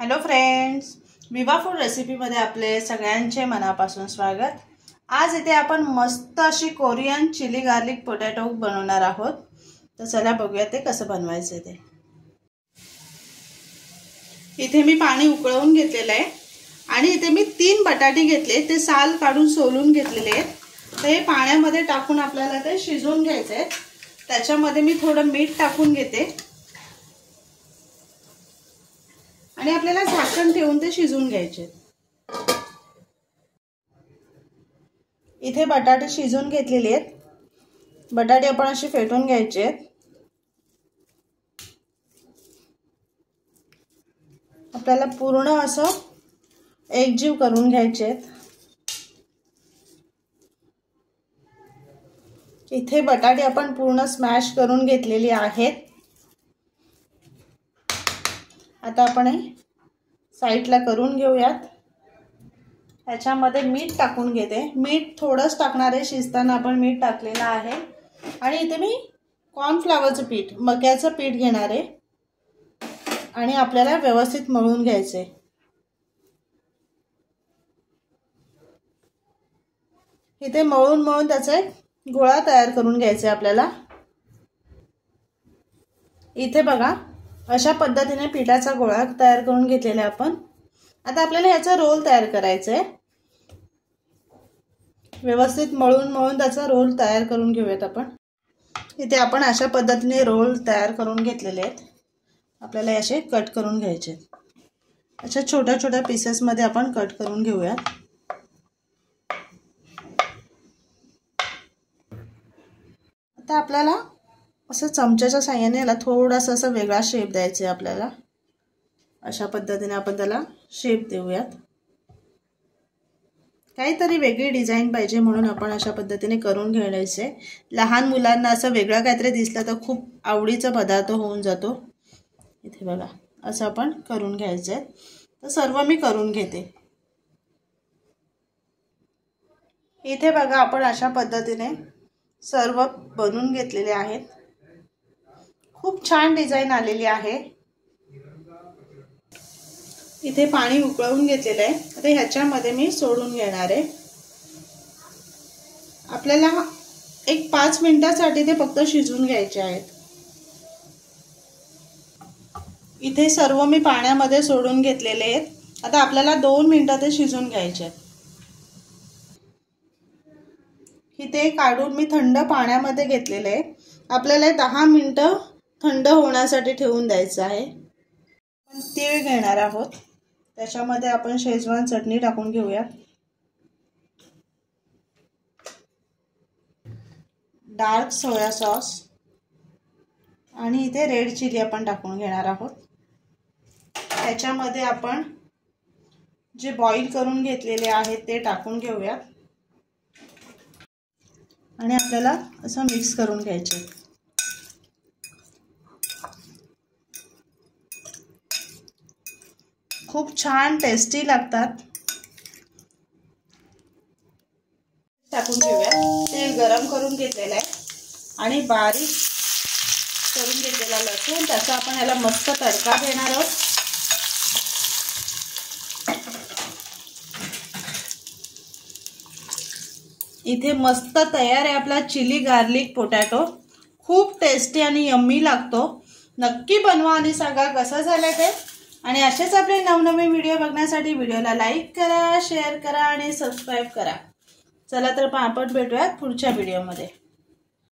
Hello friends, विवा food रेसिपीमध्ये आपले सगळ्यांचे मनापासून स्वागत। आज इथे आपण मस्त अशी कोरियन चिली गार्लिक पोटॅटो बनवणार आहोत। तर चला बघूया ते कसं बनवायचं ते। इथे मी पाणी उकळवून घेतलेलं आहे आणि इथे मी 3 बटाटे घेतले, ते साल काढून सोलून घेतलेले आहेत। तर हे पाण्यामध्ये टाकून आपल्याला ते शिजवून घ्यायचे आहे। त्याच्यामध्ये मी थोडं मीठ टाकून घेते आणि आपल्याला झाकण ठेवून ते शिजवून घ्यायचे। इथे बटाटे शिजवून घेतलेले आहेत। बटाटे आपण असे फेटून घ्यायचे। आपल्याला पूर्ण असं एकजीव करून घ्यायचे। इथे बटाटे आपण पूर्ण स्मॅश करून घेतलेले आहेत। आता आपण साइडला करून घेऊयात। त्याच्यामध्ये मीठ टाकून घेते। मीठ थोडंच टाकणार आहे, शिजताना आपण मीठ टाकलेलं आहे। आणि इथे मी कॉर्नफ्लॉवरचं पीठ, मक्याचं पीठ घेणार आहे आणि आपल्याला व्यवस्थित मळून घ्यायचे। इथे मळून त्याचा एक गोळा तयार करून घ्यायचा आपल्याला। इथे बघा, अशा पद्धतीने पिठाचा गोळा तयार करून घेतलेला आहे आपण। आता आपल्याला याचा रोल तयार करायचा आहे। व्यवस्थित मळून त्याचा रोल तयार करून घेऊयात आपण। इथे आपण अशा पद्धतीने रोल तयार करून घेतलेले आहेत। आपल्याला असे कट करून घ्यायचे आहेत। अशा छोट्या छोट्या पीसेस मध्ये आपण कट करून घेऊयात। आता आपल्याला असं चमच्याच्या साहाय्याने याला थोडासा असा वेगळा शेप द्यायचा आहे आपल्याला। अशा पद्धतीने आपण त्याला शेप देऊयात। काहीतरी वेगळी डिझाइन पाहिजे म्हणून आपण अशा पद्धतीने करून घ्यायचे। लहान मुलांना असं वेगळं काहीतरी दिसलं तर खूप आवडीचा पदार्थ होऊन जातो। इथे बघा, असं आपण करून घ्यायचे। तर सर्व मी करून घेते। इथे बघा, आपण अशा पद्धतीने सर्व बनवून घेतलेले आहेत। खूप छान डिझाइन आलेली आहे। इथे पाणी उकळवून घेतलेलं आहे। आता ह्याच्यामध्ये मी सोडून घेणार आहे। आपल्याला एक 5 मिनिटांसाठी ते फक्त शिजवून घ्यायचे आहेत। इथे सर्व मी पाण्यामध्ये सोडून घेतलेले आहेत। आता आपल्याला 2 मिनिटं ते शिजवून घ्यायचे आहेत। इथे काढून मी थंड पाण्यामध्ये घेतलेले आहे। आपल्याला 10 मिनिटं थंड होण्यासाठी ठेवून द्यायचं आहे। आपण तीळ घेणार आहोत। त्याच्यामध्ये आपण शेजवान चटणी टाकून घेऊयात। डार्क सोया सॉस आणि इथे रेड चिली आपण टाकून घेणार आहोत। त्याच्यामध्ये आपण जे बॉईल करून घेतलेले आहेत ते टाकून घेऊयात आणि आपल्याला असं मिक्स करून घ्यायचे। खूप छान टेस्टी लागतात। टाकून घेऊया। तेल गरम करून घेतलेलं आहे आणि बारीक करून घेतलेला लसूण, त्याचा आपण याला मस्त तडका देणार आहोत। इथे मस्त तयार आहे आपला चिली गार्लिक पोटॅटो। खूप टेस्टी आणि यम्मी लागतो। नक्की बनवा आणि सांगा कसं झालं ते। आणि असेच आपले नवनवीन व्हिडिओ बघण्यासाठी व्हिडिओला लाईक करा, शेअर करा आणि सबस्क्राइब करा। चला तर आपण भेटूयात पुढच्या व्हिडिओमध्ये।